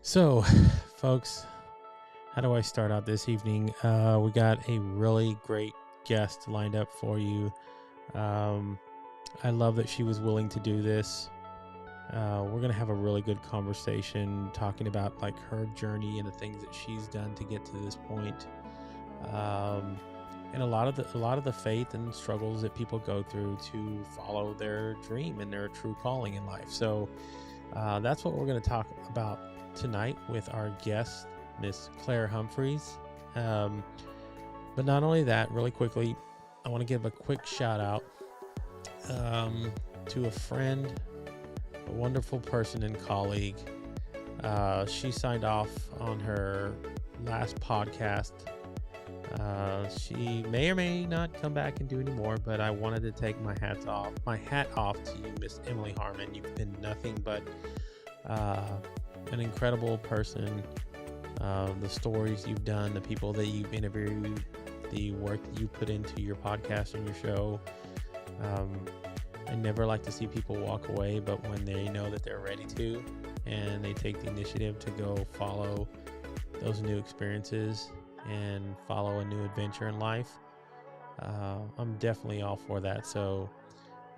So, folks, how do I start out this evening? We got a really great guest lined up for you. I love that she was willing to do this. We're gonna have a really good conversation talking about like her journey and the things that she's done to get to this point, and a lot of the faith and struggles that people go through to follow their dream and their true calling in life. So that's what we're going to talk about tonight with our guest, Miss Clare Humphreys. But not only that, really quickly, I want to give a quick shout out to a friend, a wonderful person and colleague. She signed off on her last podcast. She may or may not come back and do any more, but I wanted to take my hat off to you, Miss Emily Harmon. You've been nothing but an incredible person. The stories you've done, the people that you've interviewed, the work that you put into your podcast and your show. I never like to see people walk away, but when they know that they're ready to, and they take the initiative to go follow those new experiences and follow a new adventure in life, I'm definitely all for that. So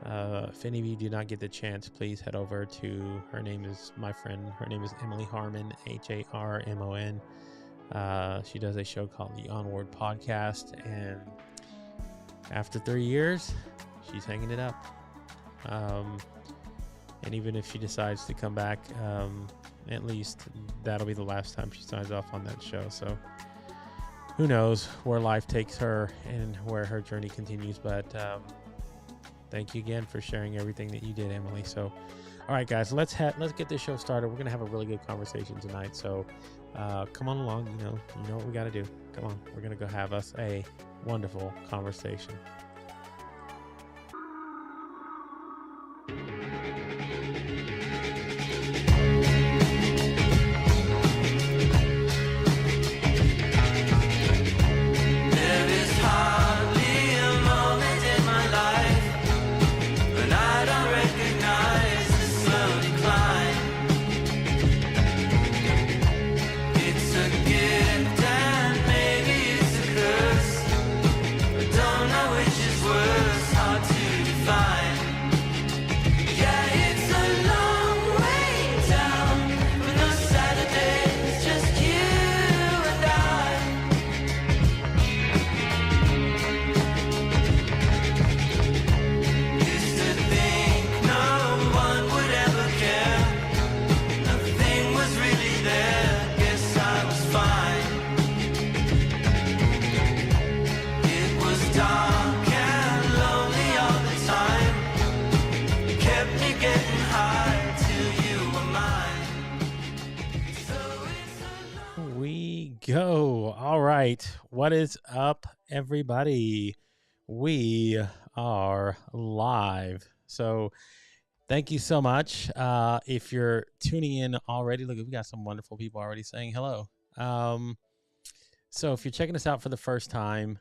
if any of you do not get the chance, please head over to her name is Emily Harmon, Harmon. She does a show called the Onward Podcast, and after 3 years she's hanging it up. And even if she decides to come back, at least that'll be the last time she signs off on that show. So who knows where life takes her and where her journey continues. But thank you again for sharing everything that you did, Emily. So, all right, guys, let's get this show started. We're gonna have a really good conversation tonight. So, come on along. You know what we got to do. Come on, we're gonna go have us a wonderful conversation. Go. All right. What is up, everybody? We are live. So thank you so much. If you're tuning in already, look, we got some wonderful people already saying hello. So if you're checking us out for the first time,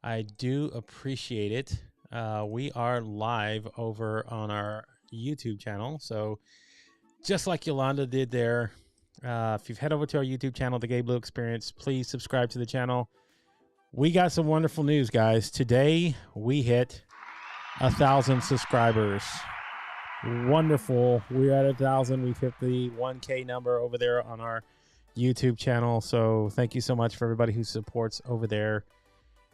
I do appreciate it. We are live over on our YouTube channel. So just like Yolanda did there, if you've head over to our YouTube channel, The Gay Blue Experience, please subscribe to the channel. We got some wonderful news, guys. Today, we hit 1,000 subscribers. Wonderful. We're at 1,000. We've hit the 1K number over there on our YouTube channel. So thank you so much for everybody who supports over there.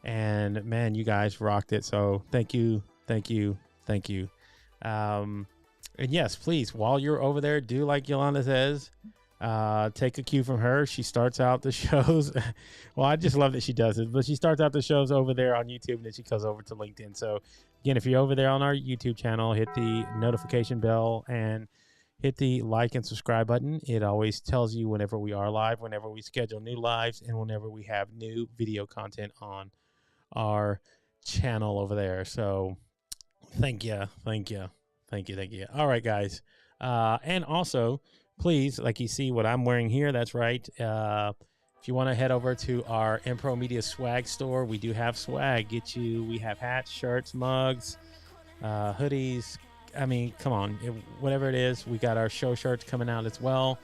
And, man, you guys rocked it. So thank you, thank you, thank you. And, yes, please, while you're over there, do like Yolanda says. Take a cue from her. She starts out the shows. Well, I just love that she does it, but she starts out the shows over there on YouTube and then she goes over to LinkedIn. So again, if you're over there on our YouTube channel, hit the notification bell and hit the like and subscribe button. It always tells you whenever we are live, whenever we schedule new lives, and whenever we have new video content on our channel over there. So thank you. All right, guys. And also, please, like you see what I'm wearing here, that's right. If you want to head over to our Impro Media swag store, we do have swag. We have hats, shirts, mugs, hoodies. I mean, come on, whatever it is. We got our show shirts coming out as well.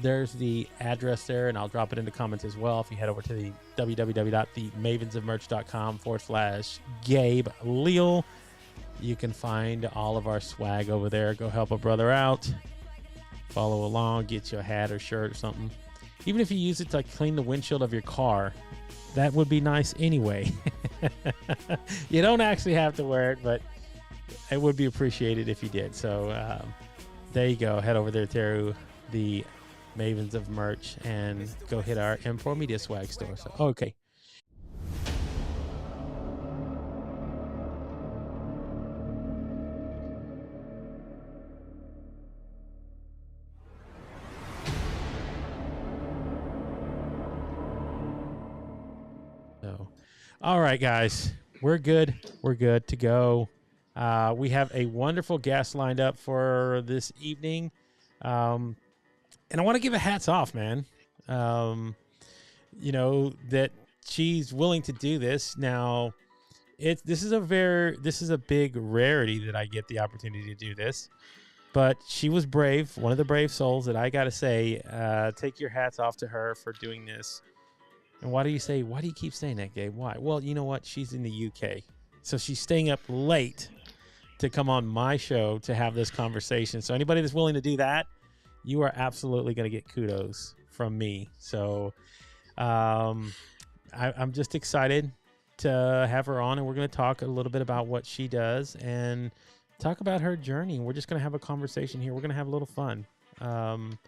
There's the address there, and I'll drop it in the comments as well. If you head over to the www.themavensofmerch.com/Gabe Leal, you can find all of our swag over there. Go help a brother out. Follow along, get you a hat or shirt or something. Even if you use it to clean the windshield of your car, that would be nice anyway. You don't actually have to wear it, but it would be appreciated if you did. So there you go. Head over there to the Mavens of Merch and go hit our M4 Media swag store. So, okay. So, all right, guys, we're good. We're good to go. We have a wonderful guest lined up for this evening. And I want to give a hats off, man. That she's willing to do this. Now, this is a big rarity that I get the opportunity to do this. But she was brave, one of the brave souls that I got to say, take your hats off to her for doing this. And why do you keep saying that, Gabe? Why? Well, you know what? She's in the UK. So she's staying up late to come on my show to have this conversation. So anybody that's willing to do that, you are absolutely going to get kudos from me. So I'm just excited to have her on, and we're going to talk a little bit about what she does and talk about her journey. We're just going to have a conversation here. We're going to have a little fun. And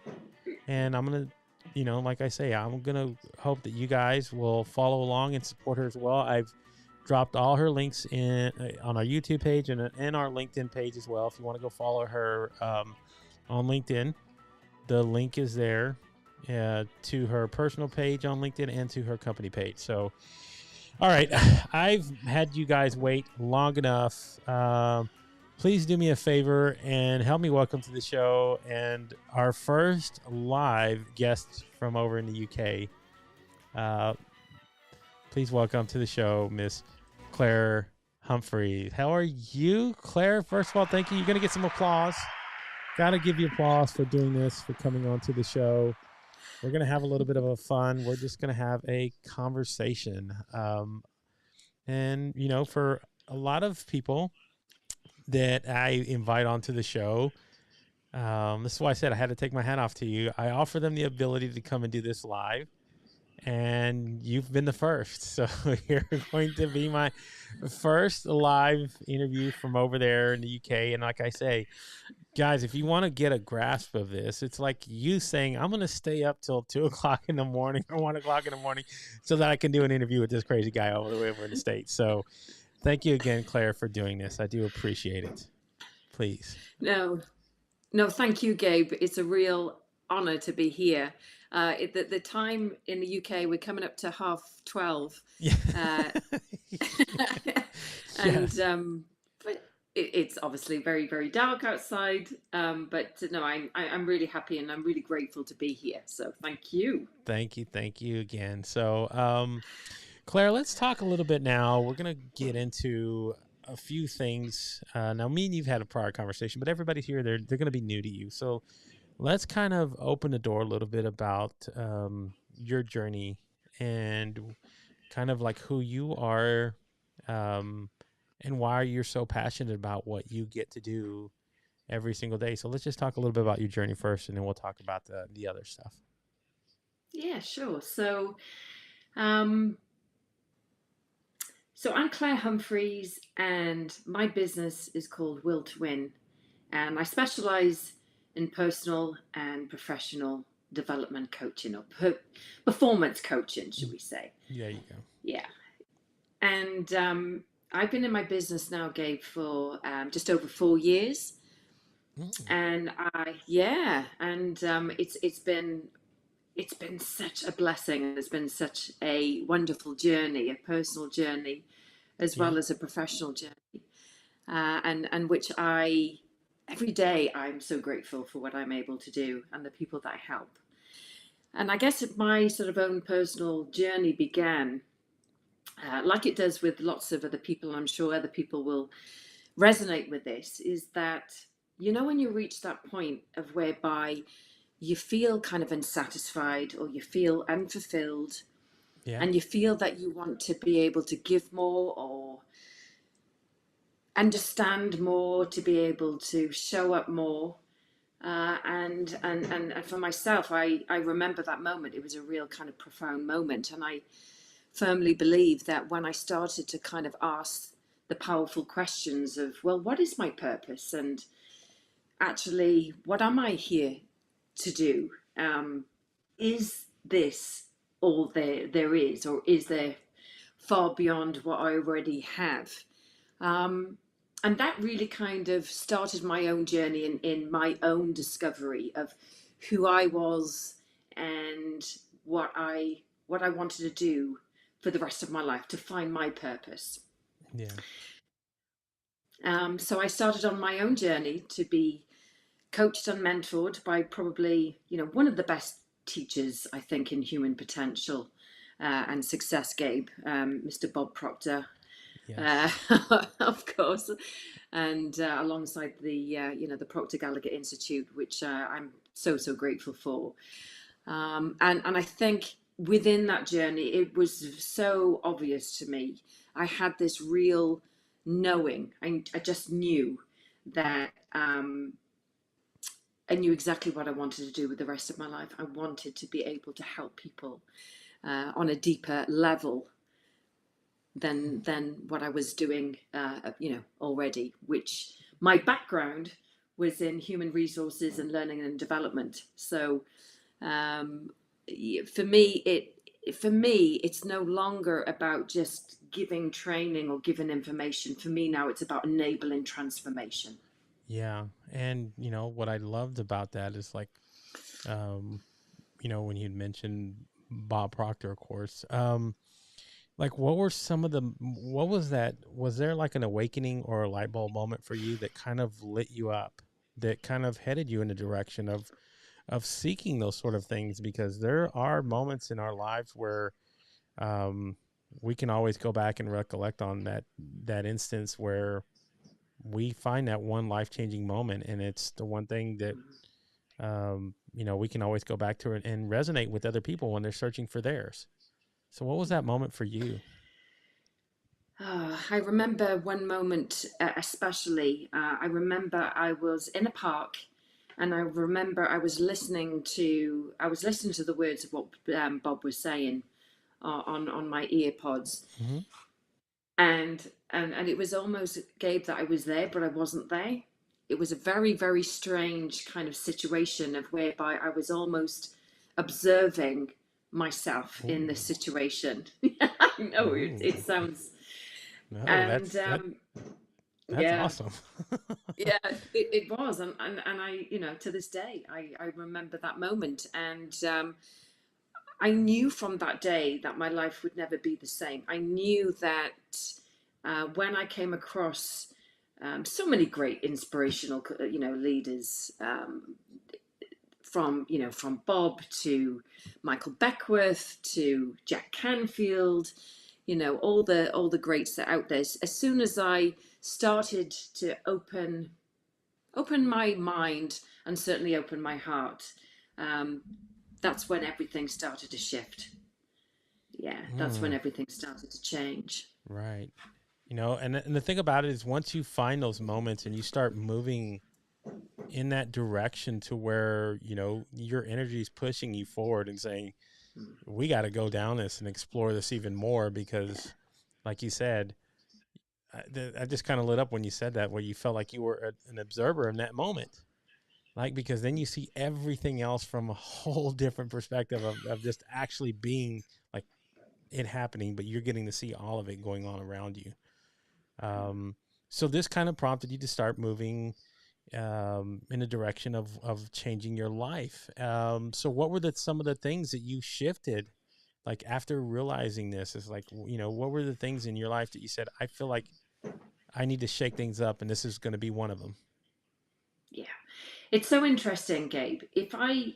I'm going to, like I say, I'm going to hope that you guys will follow along and support her as well. I've dropped all her links on our YouTube page and our LinkedIn page as well. If you want to go follow her on LinkedIn, the link is there to her personal page on LinkedIn and to her company page. So, all right, I've had you guys wait long enough. Please do me a favor and help me welcome to the show and our first live guest from over in the UK. Please welcome to the show, Miss Clare Humphreys. How are you, Clare? First of all, thank you. You're going to get some applause. Got to give you applause for doing this, for coming on to the show. We're going to have a little bit of a fun. We're just going to have a conversation. And, for a lot of people that I invite onto the show, this is why I said I had to take my hat off to you. I offer them the ability to come and do this live. And you've been the first. So you're going to be my first live interview from over there in the UK. And like I say, guys, if you want to get a grasp of this, it's like you saying, I'm going to stay up till 2 o'clock in the morning or 1 o'clock in the morning so that I can do an interview with this crazy guy all the way over in the States. So thank you again, Clare, for doing this. I do appreciate it. Please. No, thank you, Gabe. It's a real honor to be here. The time in the UK, we're coming up to 12:30. Yeah. And but it's obviously very, very dark outside. But no, I'm really happy and I'm really grateful to be here. So thank you. Thank you again. So, Clare, let's talk a little bit now. We're going to get into a few things. Now, me and you've had a prior conversation, but everybody here, they're going to be new to you. So let's kind of open the door a little bit about your journey and kind of like who you are and why you're so passionate about what you get to do every single day. So let's just talk a little bit about your journey first, and then we'll talk about the other stuff. Yeah, sure. So I'm Clare Humphreys, and my business is called Will to Win. And I specialize in personal and professional development coaching, or performance coaching, should we say. There you go. Yeah. And I've been in my business now, Gabe, for just over 4 years. And it's been such a blessing. It's been such a wonderful journey, a personal journey, as well as a professional journey, and which every day I'm so grateful for what I'm able to do and the people that I help. And I guess my sort of own personal journey began, like it does with lots of other people, and I'm sure other people will resonate with this, is that, when you reach that point of whereby you feel kind of unsatisfied or you feel unfulfilled, Yeah. and you feel that you want to be able to give more or understand more, to be able to show up more. And for myself, I remember that moment. It was a real kind of profound moment. And I firmly believe that when I started to kind of ask the powerful questions of, well, what is my purpose? And actually, what am I here to do? Is this all there is, or is there far beyond what I already have? And that really kind of started my own journey in my own discovery of who I was and what I wanted to do for the rest of my life, to find my purpose. Yeah. So I started on my own journey to be coached and mentored by probably, one of the best teachers, I think, in human potential and success, Gabe, Mr. Bob Proctor, uh, Yes. of course, and alongside the Proctor Gallagher Institute, which I'm so grateful for. And I think within that journey, it was so obvious to me. I had this real knowing. I just knew that I knew exactly what I wanted to do with the rest of my life. I wanted to be able to help people on a deeper level than what I was doing, already. Which my background was in human resources and learning and development. So um, for me, it's no longer about just giving training or giving information. For me now, it's about enabling transformation. Yeah. And what I loved about that is like, um, when you'd mentioned Bob Proctor, of course, like what were some of the, what was that? Was there like an awakening or a light bulb moment for you that kind of lit you up, that kind of headed you in the direction of seeking those sort of things? Because there are moments in our lives where, um, we can always go back and recollect on that instance where we find that one life-changing moment, and it's the one thing that, we can always go back to it and resonate with other people when they're searching for theirs. So what was that moment for you? I remember one moment, especially. I remember I was in a park, and I remember I was listening to the words of what Bob was saying on my ear pods, Hmm. and it was almost, Gabe, that I was there, but I wasn't there. It was a very very strange kind of situation of whereby I was almost observing myself in this Ooh. situation. I know it Ooh. sounds, No, and that's yeah, awesome. yeah, it was, and I, to this day, I remember that moment, and I knew from that day that my life would never be the same. I knew that when I came across so many great inspirational, leaders, from Bob to Michael Beckworth to Jack Canfield, all the greats that are out there. As soon as I started to open my mind and certainly open my heart, um, that's when everything started to shift. Yeah, that's when Mm, everything started to change. right. And the thing about it is once you find those moments and you start moving in that direction to where, your energy is pushing you forward and saying, we got to go down this and explore this even more because, like you said, I just kind of lit up when you said that, where you felt like you were an observer in that moment. Like, because then you see everything else from a whole different perspective of just actually being like it happening, but you're getting to see all of it going on around you. Um, so this kind of prompted you to start moving in the direction of changing your life. So what were some of the things that you shifted, like after realizing this? Is like, what were the things in your life that you said, I feel like I need to shake things up, and this is going to be one of them? Yeah, it's so interesting, Gabe. If I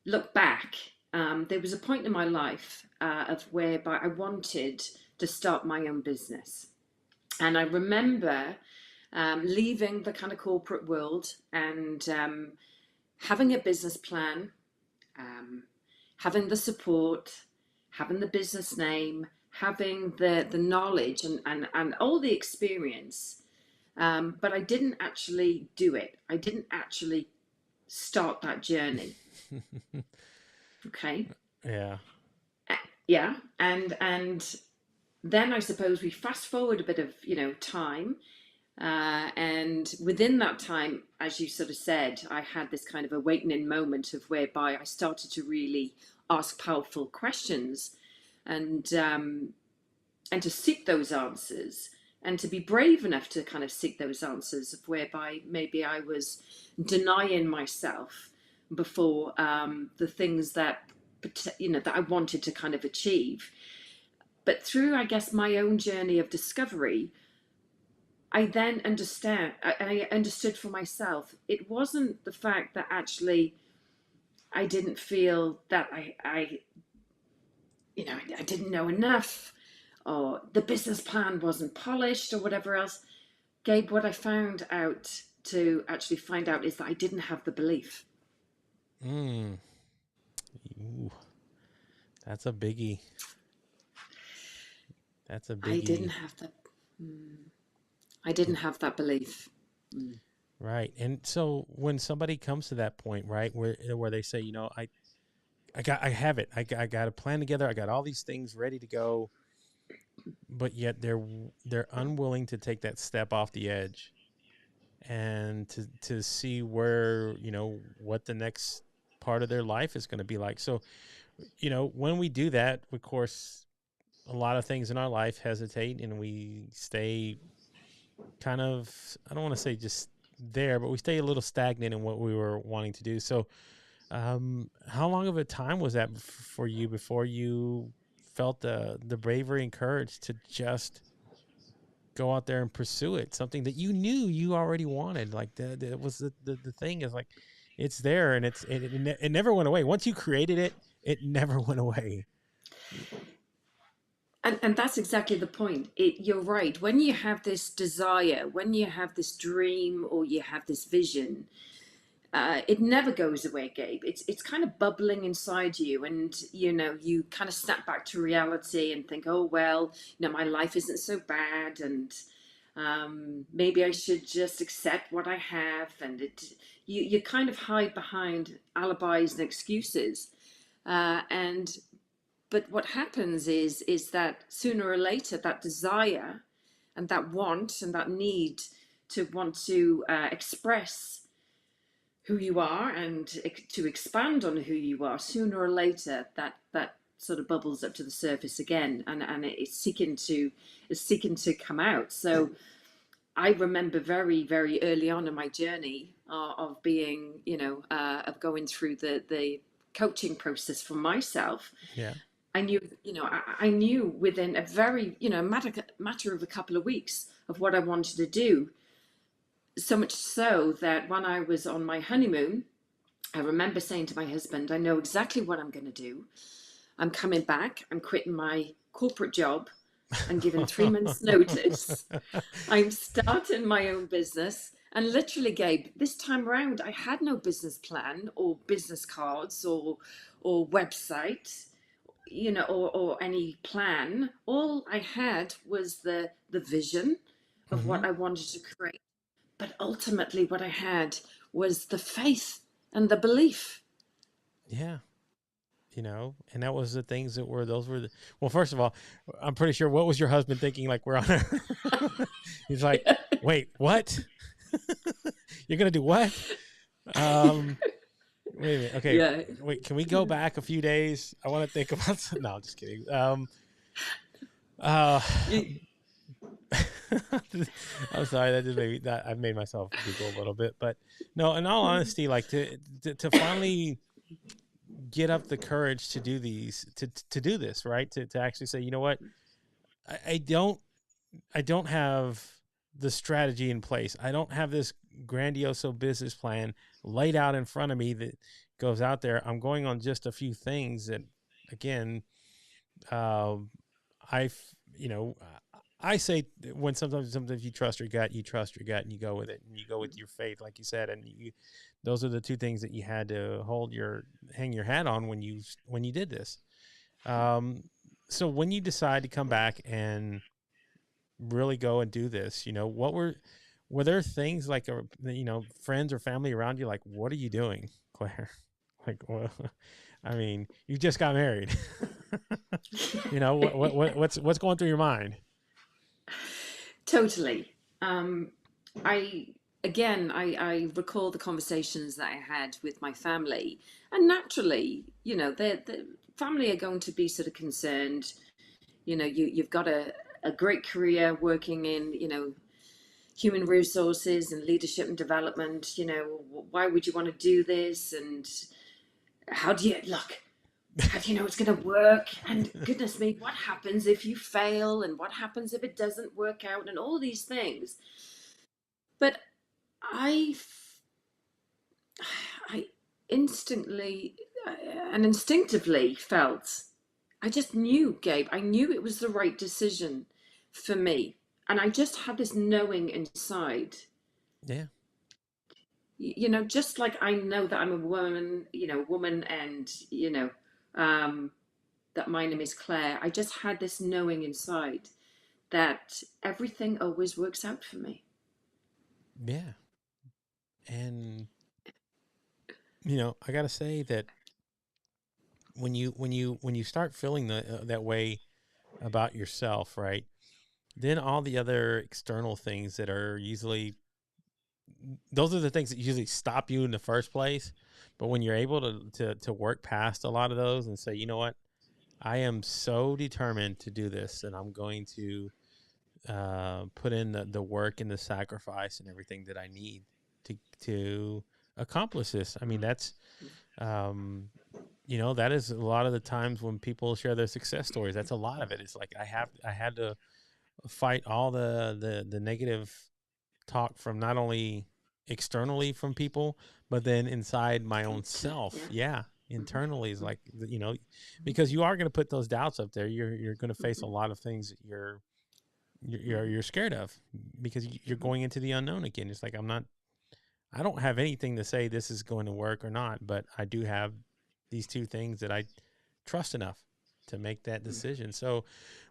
look back, there was a point in my life of whereby I wanted to start my own business. And I remember leaving the kind of corporate world and having a business plan, um, having the support, having the business name, having the knowledge and all the experience. But I didn't actually do it. I didn't actually start that journey. Okay. Yeah. Yeah. And then I suppose we fast forward a bit of, time. And within that time, as you sort of said, I had this kind of awakening moment of whereby I started to really ask powerful questions and um, and to seek those answers and to be brave enough to kind of seek those answers of whereby maybe I was denying myself before the things that that I wanted to kind of achieve. But through, I guess, my own journey of discovery, I then I understood for myself, it wasn't the fact that actually I didn't feel that I didn't know enough or the business plan wasn't polished or whatever else. Gabe, what I found out to actually find out is that I didn't have the belief. Mm. Ooh, that's a biggie. That's a I didn't biggie. have that. I didn't have that belief. Right. And so when somebody comes to that point, right, where they say, I have it. I got a plan together. I got all these things ready to go, but yet they're unwilling to take that step off the edge and to see where, what the next part of their life is going to be like. So, when we do that, of course, a lot of things in our life hesitate and we stay kind of, I don't want to say just there, but we stay a little stagnant in what we were wanting to do. So, how long of a time was that for you before you felt the bravery and courage to just go out there and pursue it? Something that you knew you already wanted. Like that was the thing is like, it's there and it never went away. Once you created it, it never went away. And that's exactly the point. You're right. When you have this desire, when you have this dream or you have this vision, it never goes away, Gabe. It's kind of bubbling inside you, and you kind of snap back to reality and think, oh well, my life isn't so bad, and maybe I should just accept what I have, and you kind of hide behind alibis and excuses, and but what happens is that sooner or later that desire and that want and that need to want to express who you are and to expand on who you are, sooner or later that sort of bubbles up to the surface again, and it's seeking to come out. So I remember very, very early on in my journey of being, of going through the coaching process for myself. Yeah. I knew, I knew within a very, matter of a couple of weeks of what I wanted to do. So much so that when I was on my honeymoon, I remember saying to my husband, I know exactly what I'm going to do. I'm coming back. I'm quitting my corporate job and giving 3 months notice. I'm starting my own business. And literally, Gabe, this time around, I had no business plan or business cards or website, or any plan. All I had was the vision of what I wanted to create. But ultimately, what I had was the faith and the belief. Yeah. And that was the things well, first of all, I'm pretty sure, what was your husband thinking? Like, we're on he's like, wait, what? You're going to do what? Wait a minute. Okay. Yeah. Wait, can we go back a few days? I want to think about some. No, I'm just kidding. Uh, I'm sorry. That just made me, I made myself giggle a little bit, but no, in all honesty, like to finally get up the courage to do to do this, right? To actually say, you know what? I don't have the strategy in place. I don't have this grandiose business plan laid out in front of me that goes out there. I'm going on just a few things that, again, I've, I say when sometimes you trust your gut, you trust your gut, and you go with it, and you go with your faith, like you said, and those are the two things that you had to hang your hat on when you did this. Um, so when you decide to come back and really go and do this, were there things like, friends or family around you, like, what are you doing, Claire? Like, well, I mean, you just got married. What's going through your mind? Totally. Um, I I recall the conversations that I had with my family, and naturally, the family are going to be sort of concerned. You've got a great career working in human resources and leadership and development. Why would you want to do this? And how do you look? How do you know it's going to work? And goodness me, what happens if you fail? And what happens if it doesn't work out? And all these things. But I, I instantly and instinctively felt, I just knew, Gabe, I knew it was the right decision for me. And I just had this knowing inside, Yeah. just like I know that I'm a woman and, that my name is Claire. I just had this knowing inside that everything always works out for me. Yeah. And I got to say that when you start feeling that way about yourself, right? Then all the other external things that are usually, those are the things that usually stop you in the first place. But when you're able to work past a lot of those and say, you know what, I am so determined to do this, and I'm going to put in the work and the sacrifice and everything that I need to accomplish this. I mean, that's um, that is a lot of the times when people share their success stories. That's a lot of it. It's like I had to fight all the negative talk from not only externally from people, but then inside my own self. Yeah, internally is like, because you are going to put those doubts up there. You're going to face a lot of things that you're scared of, because you're going into the unknown again. It's like, I don't have anything to say this is going to work or not, but I do have these two things that I trust enough to make that decision. So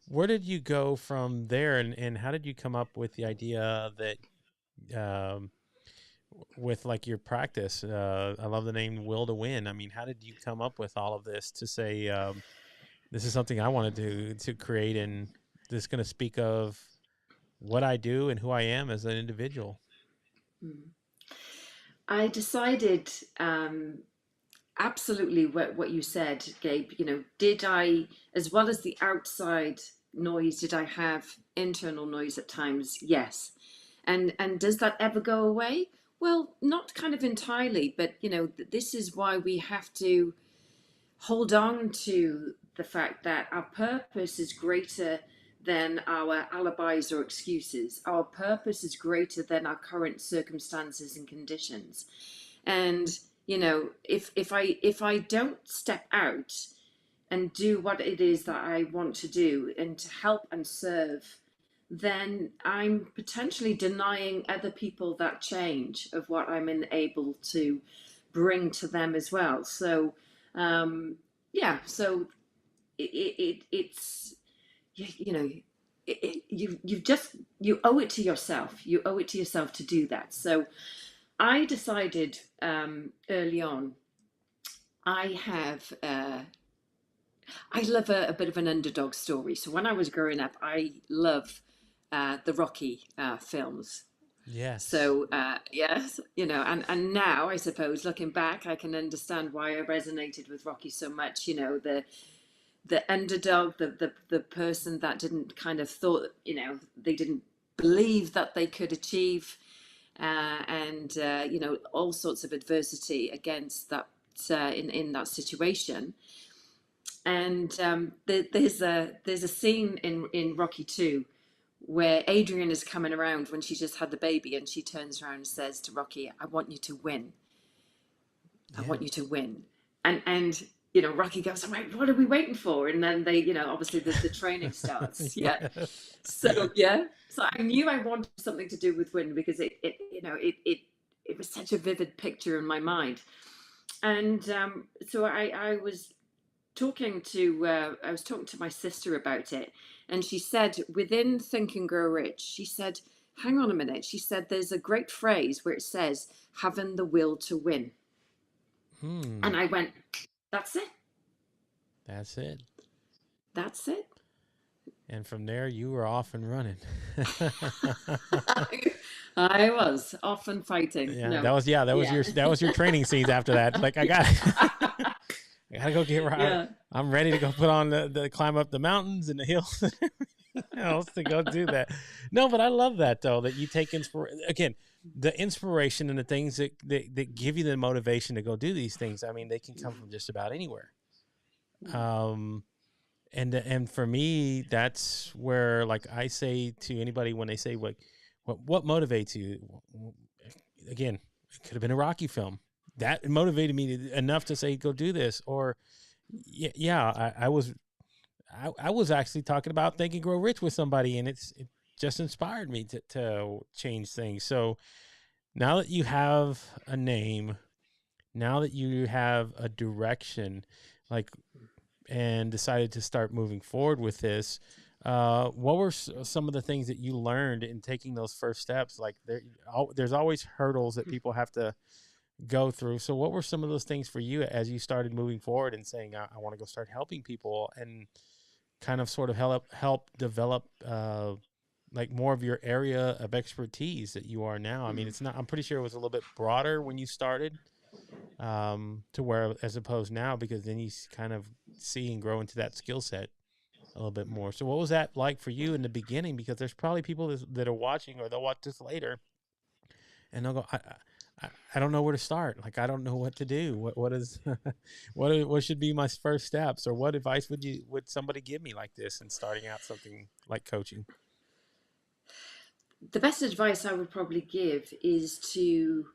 where did you go from there, and how did you come up with the idea that, with like your practice, I love the name Will to Win. I mean, how did you come up with all of this to say, this is something I wanted to create, and this is going to speak of what I do and who I am as an individual? I decided, absolutely what you said, Gabe. Did I, as well as the outside noise, did I have internal noise at times? Yes. And does that ever go away? Well, not kind of entirely, but this is why we have to hold on to the fact that our purpose is greater than our alibis or excuses. Our purpose is greater than our current circumstances and conditions. And if I don't step out and do what it is that I want to do and to help and serve, then I'm potentially denying other people that change of what I'm able to bring to them as well. So yeah, so it's you owe it to yourself. You owe it to yourself to do that. So I decided early on. I have I love a bit of an underdog story. So when I was growing up, I love the Rocky films. Yes. So yes, and now I suppose looking back, I can understand why I resonated with Rocky so much. The underdog, the person that didn't kind of thought, they didn't believe that they could achieve, and all sorts of adversity against that in that situation. And there's a scene in Rocky 2 where Adrian is coming around when she just had the baby, and she turns around and says to Rocky, "I want you to win. I Yeah. want you to win." And Rocky goes, all right, what are we waiting for? And then they, obviously the training starts. Yeah. Yes. So, yeah. So I knew I wanted something to do with wind because it was such a vivid picture in my mind. And so I was talking to my sister about it, and she said, within Think and Grow Rich, she said, hang on a minute. She said, there's a great phrase where it says, having the will to win. Hmm. And I went, that's it. That's it. That's it. And from there, you were off and running. I was off and fighting. Yeah, No. that was Yeah. your training scenes after that. Like I gotta go get right. Yeah. I'm ready to go put on the climb up the mountains and the hills else to go do that. No, but I love that though, that you take again, the inspiration and the things that give you the motivation to go do these things. I mean, they can come from just about anywhere. Um, and for me, that's where, like, I say to anybody when they say what motivates you, again, it could have been a Rocky film that motivated me enough to say go do this. Or I was actually talking about Think and Grow Rich with somebody, and it just inspired me to change things. So now that you have a name, now that you have a direction, like, and decided to start moving forward with this, what were some of the things that you learned in taking those first steps? Like, there's always hurdles that people have to go through. So what were some of those things for you as you started moving forward and saying, I want to go start helping people, and kind of sort of help develop like more of your area of expertise that you are now? I mean, it's not, I'm pretty sure it was a little bit broader when you started, to where, as opposed now, because then you kind of see and grow into that skill set a little bit more. So what was that like for you in the beginning? Because there's probably people that are watching, or they'll watch this later, and they'll go, I don't know where to start. Like, I don't know what to do. What is what should be my first steps, or what advice would somebody give me like this in starting out something like coaching? The best advice I would probably give is to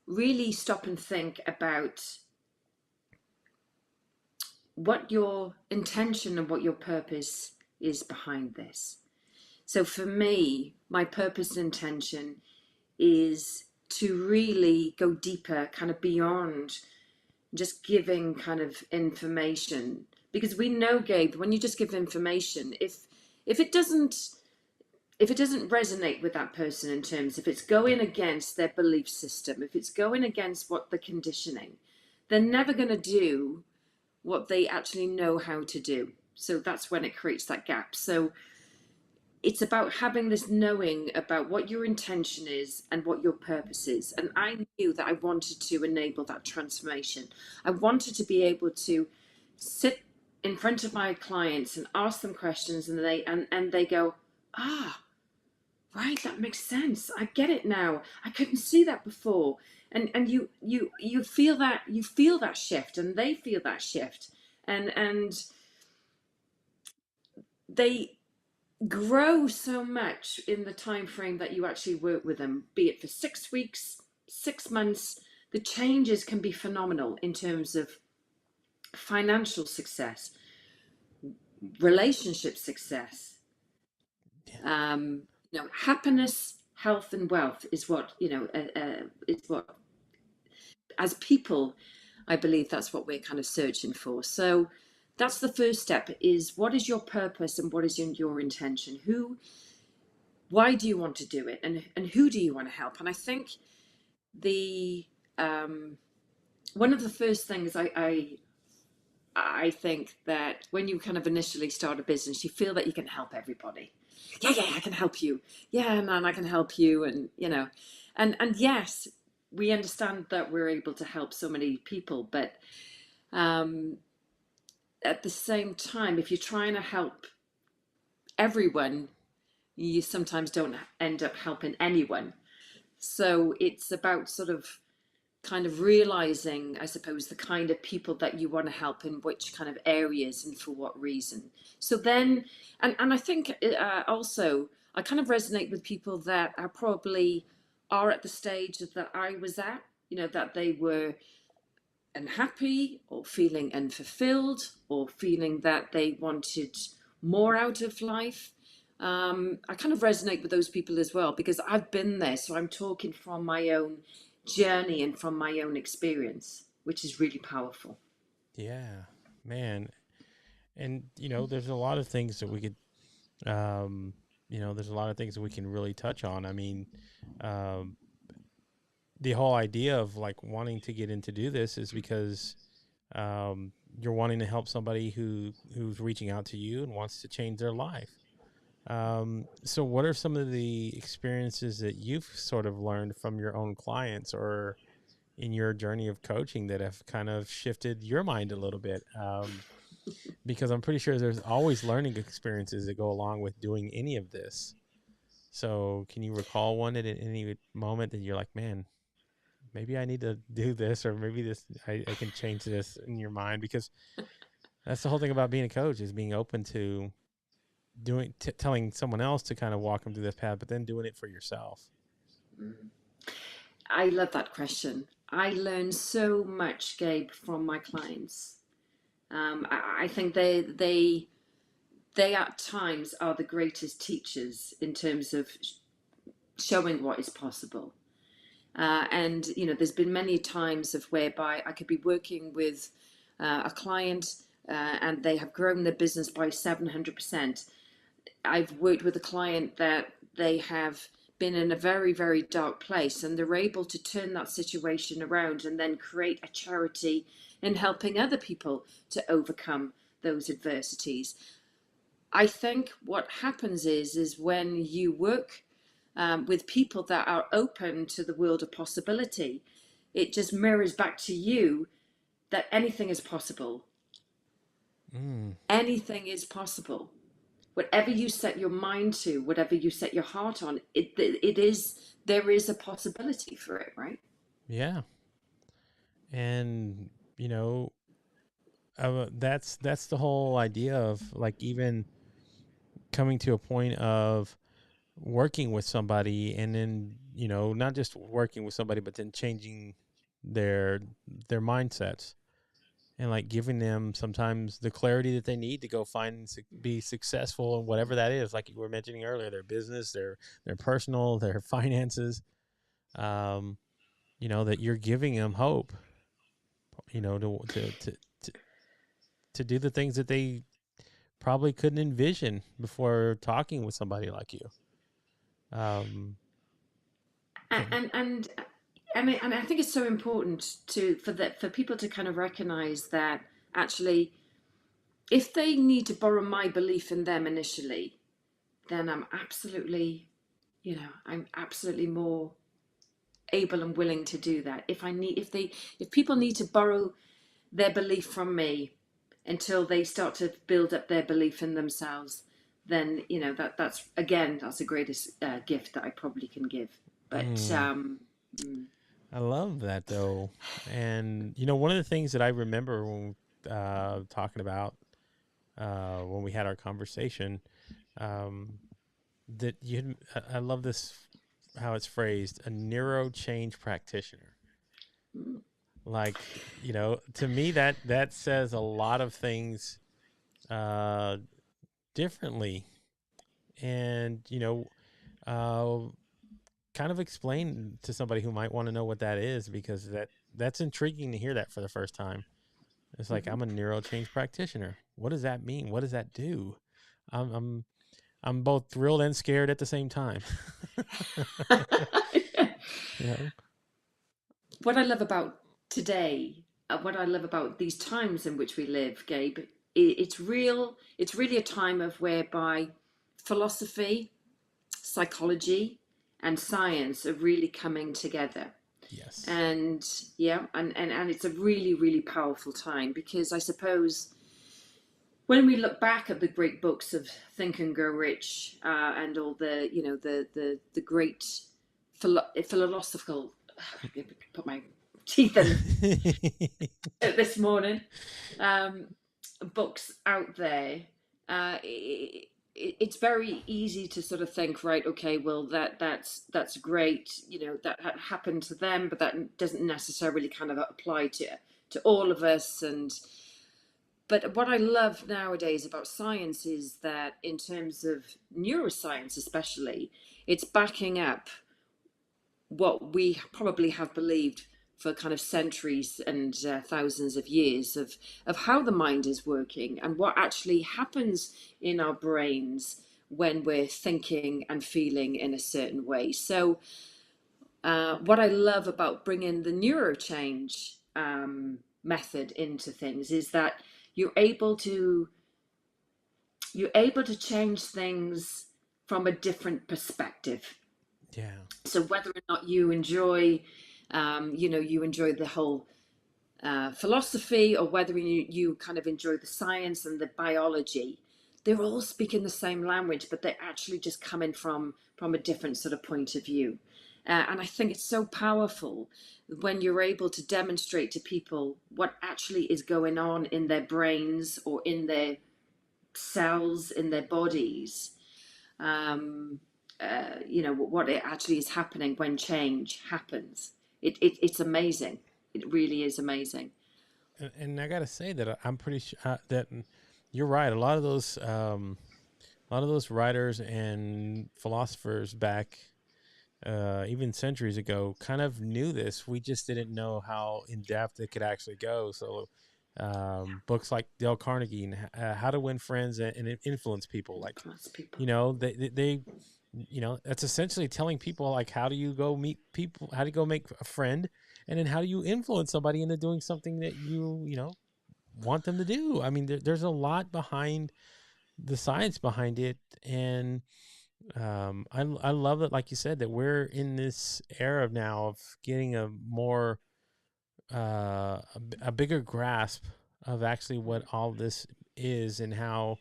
really stop and think about what your intention and what your purpose is behind this. So for me, my purpose and intention is to really go deeper, kind of beyond just giving kind of information. Because we know, Gabe, when you just give information, if it doesn't resonate with that person, in terms, if it's going against their belief system, if it's going against what the conditioning, they're never going to do what they actually know how to do. So that's when it creates that gap. So it's about having this knowing about what your intention is and what your purpose is. And I knew that I wanted to enable that transformation. I wanted to be able to sit in front of my clients and ask them questions, and they go, right, that makes sense. I get it now. I couldn't see that before. And you feel that shift, and they feel that shift, and they grow so much in the time frame that you actually work with them, be it for 6 weeks, 6 months. The changes can be phenomenal in terms of financial success, relationship success, happiness, health, and wealth is what is what, as people, I believe that's what we're kind of searching for. So that's the first step: is what is your purpose and what is your intention? Why do you want to do it, and who do you want to help? And I think the one of the first things I think that when you kind of initially start a business, you feel that you can help everybody. Yeah, I can help you. Yeah, man, I can help you. And and yes, we understand that we're able to help so many people, but at the same time, if you're trying to help everyone, you sometimes don't end up helping anyone. So it's about sort of kind of realizing, I suppose, the kind of people that you want to help in which kind of areas and for what reason. So then, and I think also I kind of resonate with people that are probably are at the stage that I was at, that they were unhappy or feeling unfulfilled or feeling that they wanted more out of life. I kind of resonate with those people as well because I've been there. So I'm talking from my own journey and from my own experience, which is really powerful. Yeah, man. And there's a lot of things that we could, um, there's a lot of things that we can really touch on. I mean, um, the whole idea of like wanting to get into do this is because you're wanting to help somebody who's reaching out to you and wants to change their life. So what are some of the experiences that you've sort of learned from your own clients or in your journey of coaching that have kind of shifted your mind a little bit? Because I'm pretty sure there's always learning experiences that go along with doing any of this. So can you recall one at any moment that you're like, man, maybe I need to do this, or maybe I can change this in your mind? Because that's the whole thing about being a coach, is being open to telling someone else to kind of walk them through this path, but then doing it for yourself. I love that question. I learn so much, Gabe, from my clients. I think they at times are the greatest teachers in terms of showing what is possible. And there's been many times of whereby I could be working with a client and they have grown their business by 700%. I've worked with a client that they have been in a very, very dark place and they're able to turn that situation around and then create a charity in helping other people to overcome those adversities. I think what happens is when you work with people that are open to the world of possibility, it just mirrors back to you that anything is possible. Mm, Anything is possible. Whatever you set your mind to, whatever you set your heart on, there is a possibility for it, right? yeah, and that's the whole idea of like even coming to a point of working with somebody, and then not just working with somebody, but then changing their their mindsets, and like giving them sometimes the clarity that they need to go find and be successful in whatever that is, like you were mentioning earlier, their business, their personal, their finances. um that you're giving them hope, to to do the things that they probably couldn't envision before talking with somebody like you. um and And and and I think it's so important for people to kind of recognize that actually, if they need to borrow my belief in them initially, then I'm absolutely more able and willing to do that. If people need to borrow their belief from me until they start to build up their belief in themselves, then that's the greatest gift that I probably can give. But mm, I love that though. And one of the things that I remember when talking about when we had our conversation, um, that I love this, how it's phrased, a neuro change practitioner. Like, to me that says a lot of things uh, differently. And, uh, kind of explain to somebody who might want to know what that is, because that's intriguing to hear that for the first time. It's like, mhm. I'm a neuro change practitioner. What does that mean? What does that do? I'm I'm I'm both thrilled and scared at the same time. you know? What I love about today, what I love about these times in which we live, Gabe, it's real. It's really a time of whereby philosophy, psychology, and science are really coming together. Yes. And yeah, and it's a really, really powerful time because I suppose when we look back at the great books of Think and Grow Rich and all the the great philosophical, put my teeth in this morning, um, books out there, it's very easy to sort of think, right, okay, well that's great, that happened to them, but that doesn't necessarily kind of apply to all of us. And but what I love nowadays about science is that, in terms of neuroscience especially, it's backing up what we probably have believed for kind of centuries and thousands of years of how the mind is working and what actually happens in our brains when we're thinking and feeling in a certain way. So what I love about bringing the neurochange method into things is that you're able to change things from a different perspective. Yeah. So whether or not you enjoy, you enjoy the whole philosophy, or whether you kind of enjoy the science and the biology, they're all speaking the same language, but they're actually just coming from a different sort of point of view. And I think it's so powerful when you're able to demonstrate to people what actually is going on in their brains or in their cells in their bodies. What it actually is happening when change happens. It's amazing. It really is amazing. And I gotta say that I'm pretty sure that you're right. A lot of those writers and philosophers back, even centuries ago, kind of knew this. We just didn't know how in depth it could actually go. So, books like Dale Carnegie and How to Win Friends and Influence People, like, Class people. they that's essentially telling people, like, how do you go meet people, how do you go make a friend, and then how do you influence somebody into doing something that you want them to do. I mean, there's a lot behind the science behind it, and I love that, like you said, that we're in this era now of getting a more a bigger grasp of actually what all this is, and how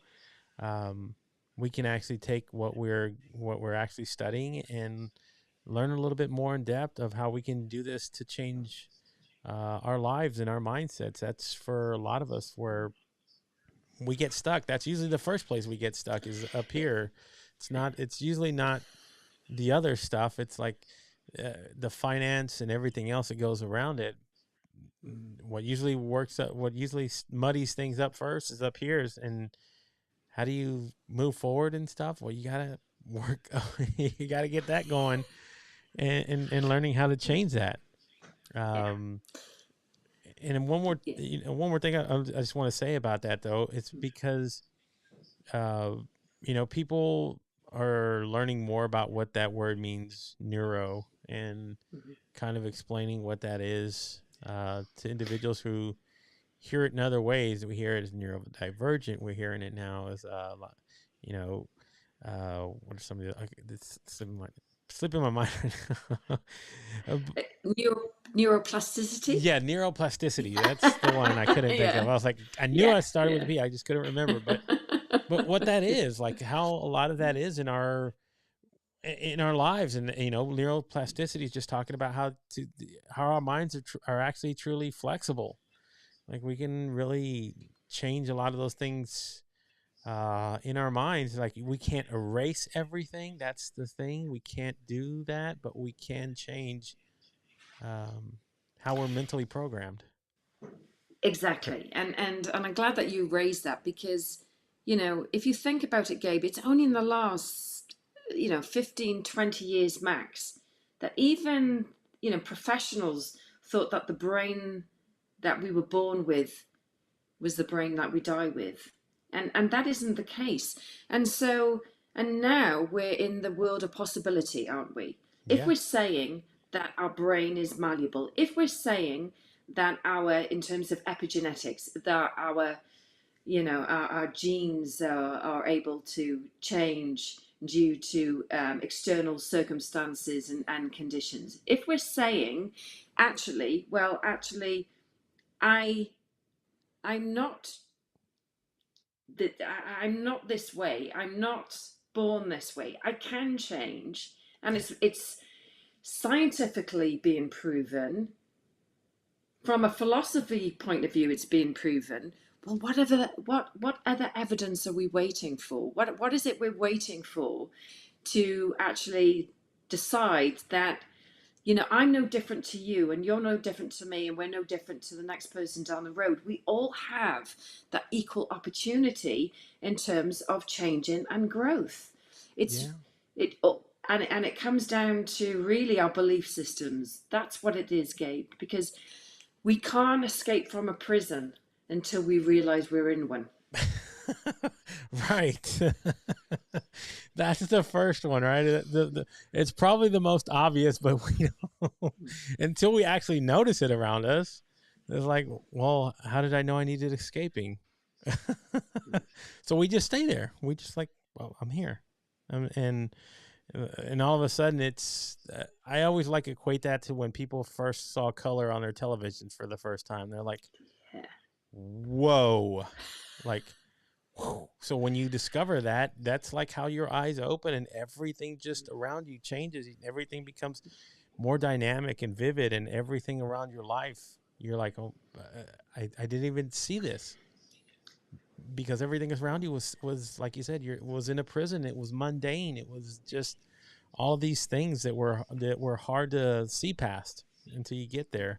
um, we can actually take what we're actually studying and learn a little bit more in depth of how we can do this to change our lives and our mindsets. That's for a lot of us where we get stuck. That's usually the first place we get stuck, is up here. It's usually not the other stuff. It's like the finance and everything else that goes around it. What usually muddies things up first is up here. And how do you move forward and stuff? Well, you gotta work. You gotta get that going, and learning how to change that. Yeah. Um, and Yeah. one more thing I just want to say about that, though. It's because uh, people are learning more about what that word means, neuro, and Mhm. kind of explaining what that is to individuals who hear it in other ways. We hear it as neurodivergent. We're hearing it now as, you know, what are some of the, it's slipping my mind right now. Neuroplasticity. Yeah, neuroplasticity. That's the one I couldn't think of. Yeah. I was like, I knew Yeah. I started with a Yeah. P. I just couldn't remember. But what that is, like, how a lot of that is in our lives. And neuroplasticity is just talking about how our minds are actually truly flexible. Like, we can really change a lot of those things in our minds. Like, we can't erase everything. That's the thing. We can't do that, but we can change um, how we're mentally programmed. Exactly. And I'm glad that you raised that, because, if you think about it, Gabe, it's only in the last, 15, 20 years max, that even, professionals thought that the brain that we were born with was the brain that we die with. And that isn't the case. And so, and now we're in the world of possibility, aren't we? If Yeah. we're saying that our brain is malleable, if we're saying that in terms of epigenetics, that our genes are able to change due to external circumstances and conditions. If we're saying, actually, I I'm not that I'm not this way. I'm not born this way. I can change, and it's scientifically being proven. From a philosophy point of view, it's being proven. Well, what other evidence are we waiting for? What is it we're waiting for to actually decide that I'm no different to you, and you're no different to me, and we're no different to the next person down the road. We all have that equal opportunity in terms of changing and growth. It's Yeah. it and it comes down to really our belief systems. That's what it is, Gabe, because we can't escape from a prison until we realize we're in one. Right. That's the first one, right? It's probably the most obvious, but we don't until we actually notice it around us. It's like, well, how did I know I needed escaping? So we just stay there. We just like, well, I'm here, and all of a sudden, it's. I always like equate that to when people first saw color on their televisions for the first time. They're like, Yeah. whoa, like. So when you discover that, that's like how your eyes open and everything just around you changes. Everything becomes more dynamic and vivid, and everything around your life, you're like, oh, I didn't even see this because everything around you was like you said, was in a prison. It was mundane. It was just all these things that were hard to see past until you get there.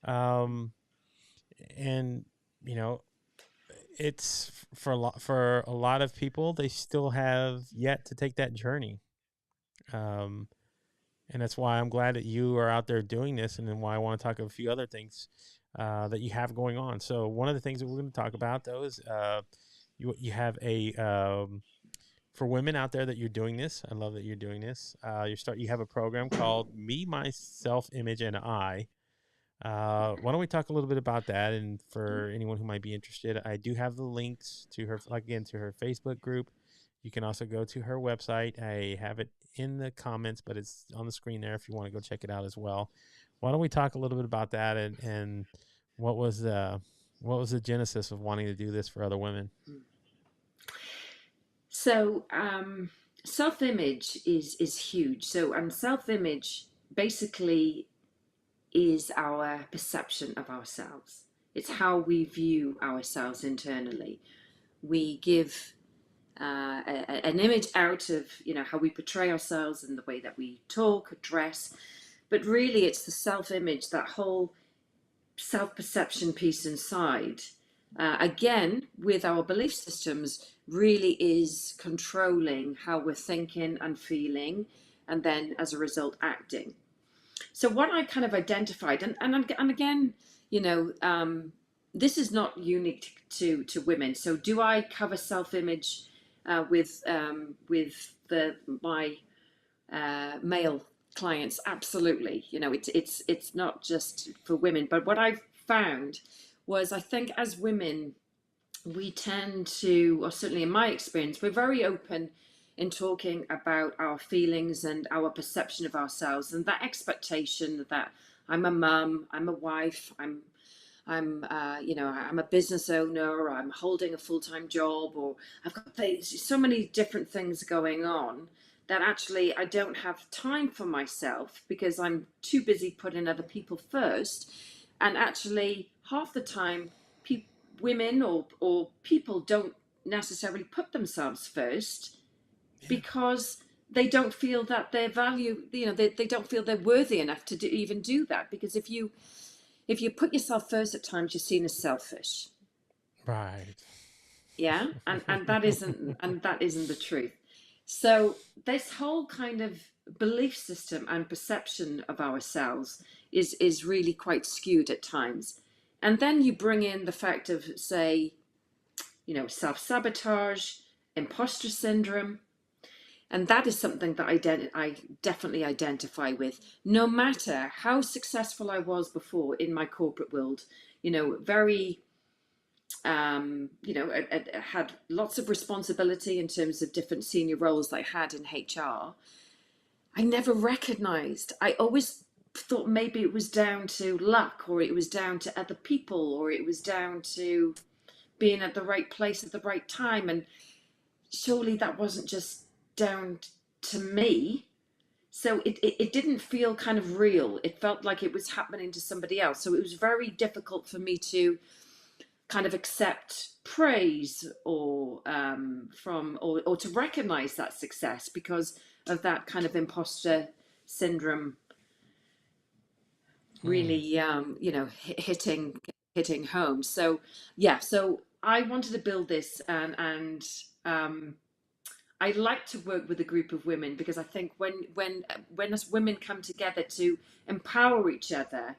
Um, and you know, it's for a lot of people, they still have yet to take that journey. Um, and that's why I'm glad that you are out there doing this, and then why I want to talk a few other things that you have going on. So one of the things that we're going to talk about, though, is you have a for women out there that you're doing this. I love that you're doing this. You have a program called Me, Myself, Image, and I. Why don't we talk a little bit about that? And for anyone who might be interested, I do have the links to her, again, to her Facebook group. You can also go to her website. I have it in the comments, but it's on the screen there if you want to go check it out as well. Why don't we talk a little bit about that, and what was the genesis of wanting to do this for other women? So self-image is huge. So and self-image basically is our perception of ourselves. It's how we view ourselves internally. We give an image out of how we portray ourselves and the way that we talk, dress, but really it's the self-image, that whole self-perception piece inside. Again, with our belief systems, really is controlling how we're thinking and feeling, and then as a result, acting. So what I kind of identified, and again, this is not unique to women. So do I cover self-image with my male clients? Absolutely. It's not just for women. But what I've found was, I think as women, we tend to, or certainly in my experience, we're very open in talking about our feelings and our perception of ourselves, and that expectation that I'm a mum, I'm a wife, I'm I'm a business owner, or I'm holding a full-time job, or I've got so many different things going on that actually I don't have time for myself because I'm too busy putting other people first. And actually half the time women or people don't necessarily put themselves first because they don't feel that their value, they don't feel they're worthy enough to even do that. Because if you put yourself first, at times you're seen as selfish. Right. Yeah. And that isn't the truth. So this whole kind of belief system and perception of ourselves is really quite skewed at times. And then you bring in the fact of, say, self-sabotage, imposter syndrome. And that is something that I definitely identify with. No matter how successful I was before in my corporate world, very, I had lots of responsibility in terms of different senior roles that I had in HR. I never recognized. I always thought maybe it was down to luck, or it was down to other people, or it was down to being at the right place at the right time. And surely that wasn't just down to me. So it didn't feel kind of real. It felt like it was happening to somebody else. So it was very difficult for me to kind of accept praise or or to recognize that success because of that kind of imposter syndrome Mm. really hitting home. So yeah, so I wanted to build this, and I like to work with a group of women, because I think when us women come together to empower each other,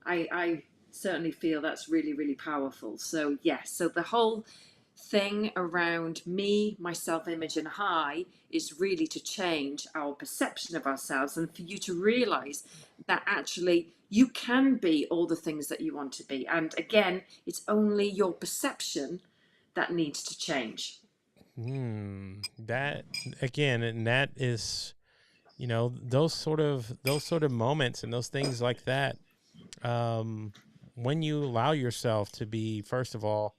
I certainly feel that's really, really powerful. So yes, so the whole thing around me, my self-image and high is really to change our perception of ourselves, and for you to realize that actually you can be all the things that you want to be. And again, it's only your perception that needs to change. That again, and that is, those sort of moments and those things like that. Um, when you allow yourself to be, first of all,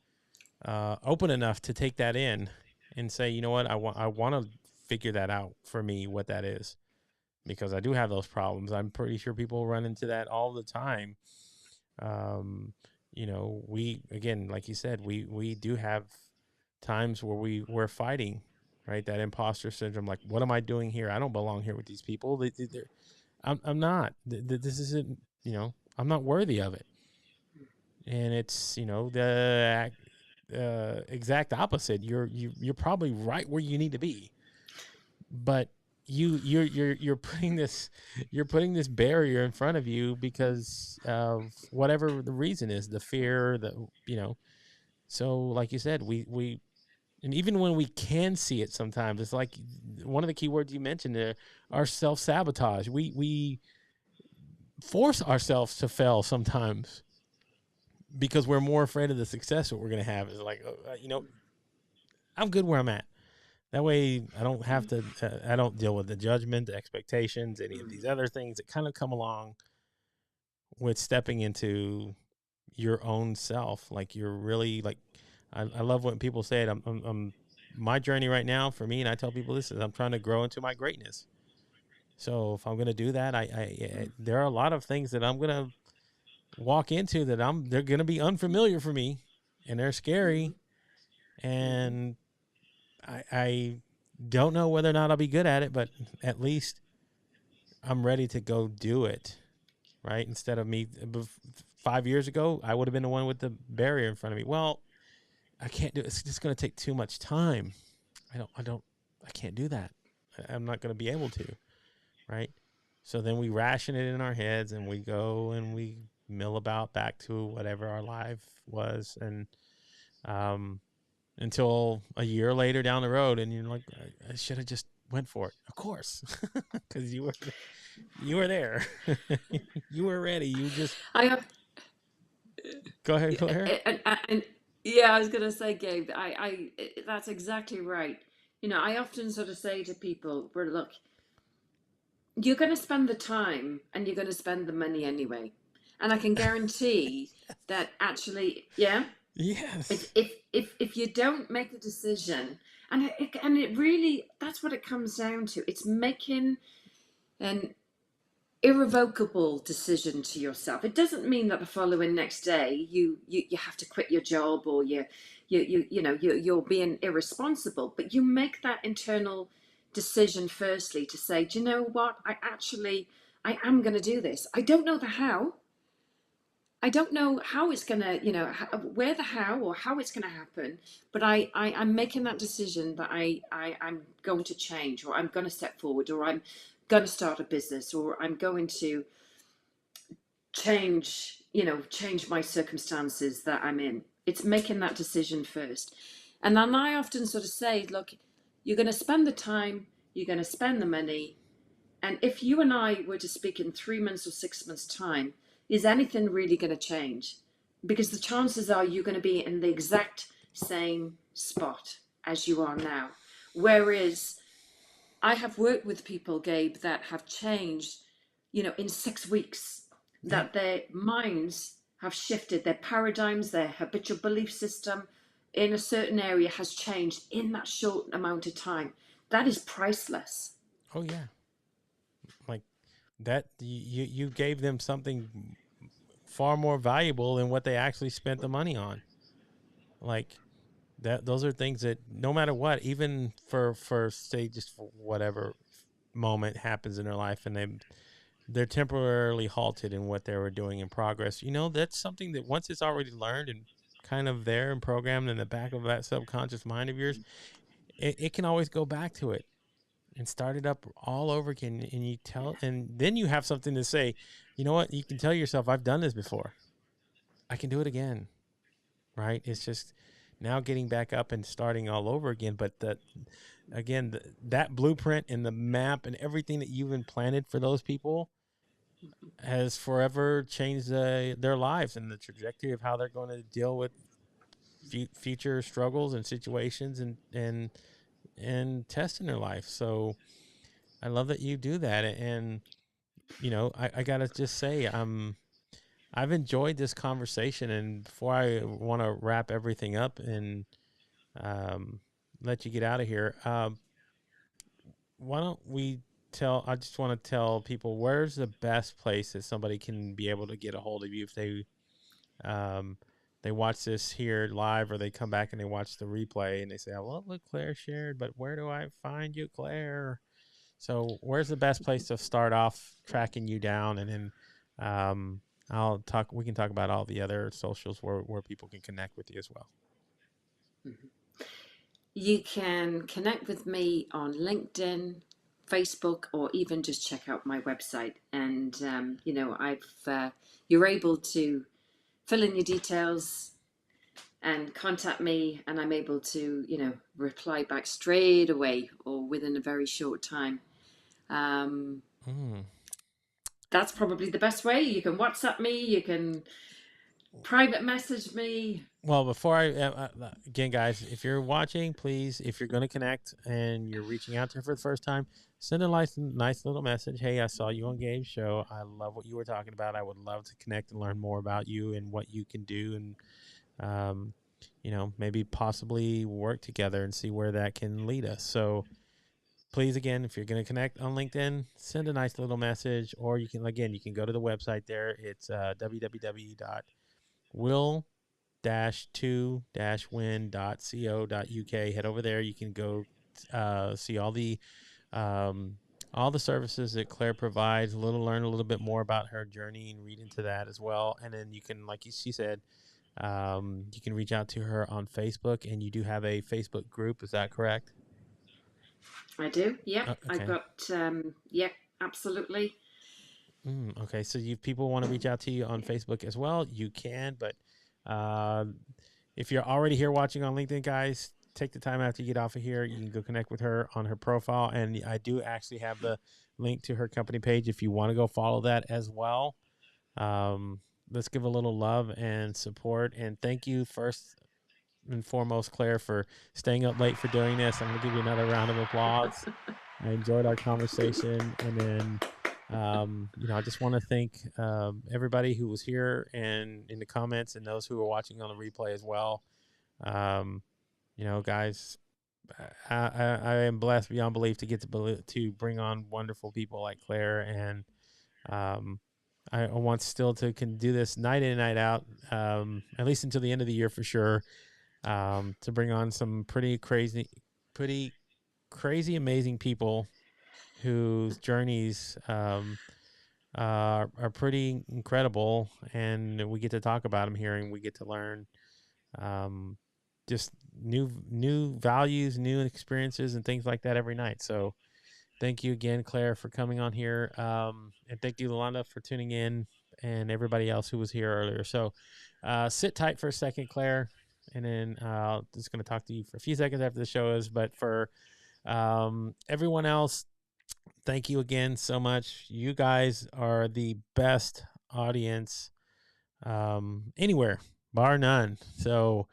open enough to take that in and say, you know what, I want to figure that out for me, what that is, because I do have those problems. I'm pretty sure people run into that all the time. Um, we, again, like you said, we do have times where we're fighting, right? That imposter syndrome, like, what am I doing here? I don't belong here with these people. I'm not. This isn't. I'm not worthy of it. And it's the exact opposite. You're probably right where you need to be, but you're putting this barrier in front of you because of whatever the reason is, the fear, so like you said, we and even when we can see it, sometimes it's like one of the key words you mentioned there, our self-sabotage. We force ourselves to fail sometimes because we're more afraid of the success that we're going to have. Is like, I'm good where I'm at. That way, I don't have to. I don't deal with the judgment, the expectations, any of these other things that kind of come along with stepping into your own self. Like, you're really like. I love when people say it. I'm my journey right now for me, and I tell people this is I'm trying to grow into my greatness. So if I'm going to do that, there are a lot of things that I'm going to walk into that they're going to be unfamiliar for me, and they're scary, and I don't know whether or not I'll be good at it, but at least I'm ready to go do it, right? Instead of me 5 years ago, I would have been the one with the barrier in front of me. Well, I can't do it. It's just going to take too much time. I can't do that. I'm not going to be able to, right? So then we ration it in our heads and we go and we mill about back to whatever our life was. And um, until a year later down the road, and you're like, I should have just went for it. Of course, because you were there, you were ready. You just I have, go ahead, Claire. and yeah, I was going to say, Gabe, that's exactly right. I often sort of say to people, "Well, look, you're going to spend the time and you're going to spend the money anyway, and I can guarantee that actually, yeah, Yes. if you don't make the decision, and it really, that's what it comes down to. It's making an irrevocable decision to yourself. It doesn't mean that the following next day you have to quit your job, or you're being irresponsible, but you make that internal decision firstly to say, do you know what, I am going to do this. I don't know how it's going to, where the how or how it's going to happen, but I'm making that decision that I'm going to change, or I'm going to step forward, or I'm going to start a business, or I'm going to change my circumstances that I'm in. It's making that decision first. And then I often sort of say, look, you're going to spend the time, you're going to spend the money. And if you and I were to speak in 3 months or 6 months' time, is anything really going to change? Because the chances are you're going to be in the exact same spot as you are now. Whereas I have worked with people, Gabe, that have changed, in 6 weeks, Yep. that their minds have shifted, their paradigms, their habitual belief system in a certain area has changed in that short amount of time. That is priceless. Oh yeah. Like that. You gave them something far more valuable than what they actually spent the money on. Like that. Those are things that no matter what, even for say just for whatever moment happens in their life, and they're temporarily halted in what they were doing in progress. That's something that once it's already learned and kind of there and programmed in the back of that subconscious mind of yours, it can always go back to it and start it up all over again. And and then you have something to say. You know what? You can tell yourself, I've done this before. I can do it again. Right? It's just now getting back up and starting all over again. But that blueprint and the map and everything that you've implanted for those people has forever changed their lives and the trajectory of how they're going to deal with future struggles and situations and tests in their life. So I love that you do that. And I gotta just say, I've enjoyed this conversation. And before I want to wrap everything up and let you get out of here, why don't we I just want to tell people, where's the best place that somebody can be able to get a hold of you if they watch this here live, or they come back and they watch the replay and they say, well, look, Claire shared, but where do I find you, Claire? So where's the best place to start off tracking you down? And then we can talk about all the other socials where people can connect with you as well. You can connect with me on LinkedIn, Facebook, or even just check out my website. And you're able to fill in your details and contact me, and I'm able to reply back straight away or within a very short time. That's probably the best way. You can WhatsApp me, you can private message me. Well, before again, guys, if you're watching, please, if you're going to connect and you're reaching out to her for the first time, send a nice little message. Hey, I saw you on Gabe's show. I love what you were talking about. I would love to connect and learn more about you and what you can do, and maybe possibly work together and see where that can lead us. So please, again, if you're going to connect on LinkedIn, send a nice little message, or you can go to the website there. It's www.will-2-win.co.uk. Head over there. You can go see all the services that Claire provides, learn a little bit more about her journey and read into that as well. And then you can, like she said, you can reach out to her on Facebook, and you do have a Facebook group. Is that correct? I do. Yep. Okay. I've got, yep, absolutely. Okay. So if people want to reach out to you on Facebook as well, you can. But if you're already here watching on LinkedIn, guys, take the time after you get off of here. You can go connect with her on her profile. And I do actually have the link to her company page if you want to go follow that as well. Let's give a little love and support. And thank you first and foremost, Claire, for staying up late for doing this. I'm going to give you another round of applause. I enjoyed our conversation. And then, I just want to thank everybody who was here and in the comments, and those who are watching on the replay as well. Guys, I am blessed beyond belief to get to bring on wonderful people like Claire. And I want still to do this night in and night out, at least until the end of the year for sure. To bring on some pretty crazy, amazing people whose journeys are pretty incredible, and we get to talk about them here, and we get to learn just new values, new experiences, and things like that every night. So thank you again, Claire, for coming on here, and thank you, Yolanda, for tuning in, and everybody else who was here earlier. So sit tight for a second, Claire. And then just going to talk to you for a few seconds after the show is. But for everyone else, thank you again so much. You guys are the best audience anywhere, bar none. So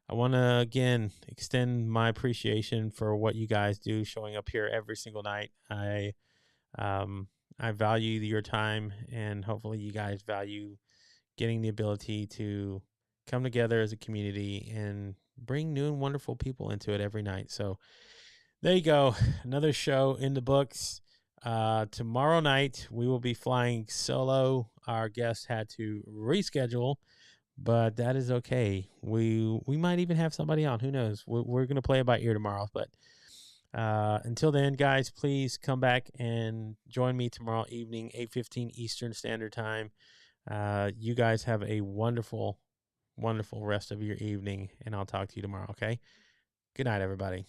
I want to, again, extend my appreciation for what you guys do, showing up here every single night. I value your time, and hopefully you guys value getting the ability to come together as a community and bring new and wonderful people into it every night. So there you go. Another show in the books. Tomorrow night, we will be flying solo. Our guest had to reschedule, but that is okay. We might even have somebody on. Who knows? We're going to play it by ear tomorrow. But Until then, guys, please come back and join me tomorrow evening, 8:15 Eastern Standard Time. You guys have a wonderful, wonderful rest of your evening, and I'll talk to you tomorrow, okay? Good night, everybody.